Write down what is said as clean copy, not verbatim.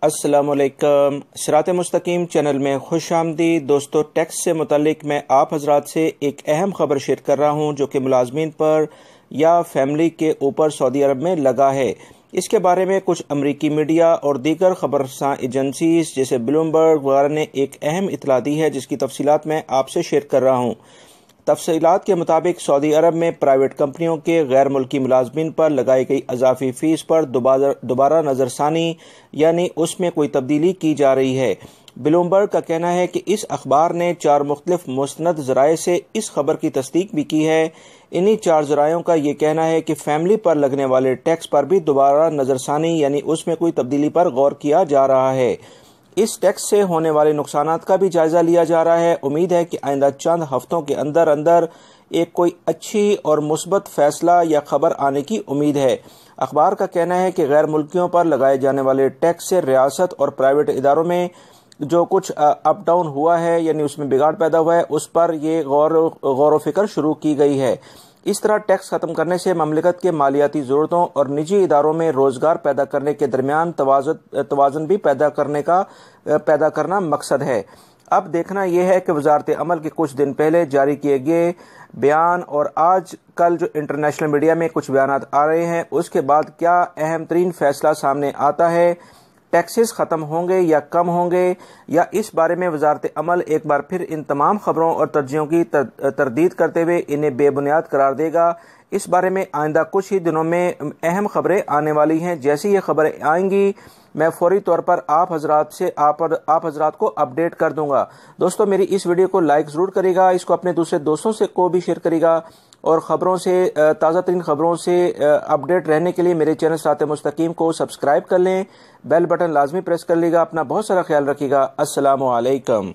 السلام علیکم، صراط مستقیم چینل میں خوش آمدید دوستو۔ ٹیکس سے متعلق میں آپ حضرات سے ایک اہم خبر شیئر کر رہا ہوں جو کہ ملازمین پر یا فیملی کے اوپر سعودی عرب میں لگا ہے۔ اس کے بارے میں کچھ امریکی میڈیا اور دیگر خبررساں ایجنسیز جیسے بلومبرگ وغیرہ نے ایک اہم اطلاع دی ہے جس کی تفصیلات میں آپ سے شیئر کر رہا ہوں۔ تفصیلات کے مطابق سعودی عرب میں پرائیویٹ کمپنیوں کے غیر ملکی ملازمین پر لگائی گئی اضافی فیس پر دوبارہ نظر ثانی یعنی اس میں کوئی تبدیلی کی جا رہی ہے۔ بلومبرگ کا کہنا ہے کہ اس اخبار نے 4 مختلف مستند ذرائع سے اس خبر کی تصدیق بھی کی ہے۔ انہی 4 ذرائعوں کا یہ کہنا ہے کہ فیملی پر لگنے والے ٹیکس پر بھی دوبارہ نظر ثانی یعنی اس میں کوئی تبدیلی پر غور کیا جا رہا ہے۔ اس ٹیکس سے ہونے والے نقصانات کا بھی جائزہ لیا جا رہا ہے۔ امید ہے کہ آئندہ چند ہفتوں کے اندر ایک کوئی اچھی اور مثبت فیصلہ یا خبر آنے کی امید ہے۔ اخبار کا کہنا ہے کہ غیر ملکیوں پر لگائے جانے والے ٹیکس سے ریاست اور پرائیویٹ اداروں میں جو کچھ اپ ڈاؤن ہوا ہے یعنی اس میں بگاڑ پیدا ہوا ہے اس پر یہ غور و فکر شروع کی گئی ہے۔ اس طرح ٹیکس ختم کرنے سے مملکت کے مالیاتی ضرورتوں اور نجی اداروں میں روزگار پیدا کرنے کے درمیان توازن بھی پیدا کرنا مقصد ہے۔ اب دیکھنا یہ ہے کہ وزارت عمل کے کچھ دن پہلے جاری کیے گئے بیان اور آج کل جو انٹرنیشنل میڈیا میں کچھ بیانات آ رہے ہیں اس کے بعد کیا اہم ترین فیصلہ سامنے آتا ہے۔ ٹیکسز ختم ہوں گے یا کم ہوں گے، یا اس بارے میں وزارت عمل ایک بار پھر ان تمام خبروں اور ترجیحوں کی تردید کرتے ہوئے انہیں بے بنیاد قرار دے گا۔ اس بارے میں آئندہ کچھ ہی دنوں میں اہم خبریں آنے والی ہیں۔ جیسی یہ خبریں آئیں گی میں فوری طور پر آپ حضرات کو اپڈیٹ کر دوں گا۔ دوستو میری اس ویڈیو کو لائک ضرور کرے گا، اس کو اپنے دوسرے دوستوں سے کو بھی شیئر کرے گا، اور تازہ ترین خبروں سے اپڈیٹ رہنے کے لیے میرے چینل صراط مستقیم کو سبسکرائب کر لیں، بیل بٹن لازمی پریس کر لیے گا۔ اپنا بہت سارا خیال رکھیے گا۔ السلام علیکم۔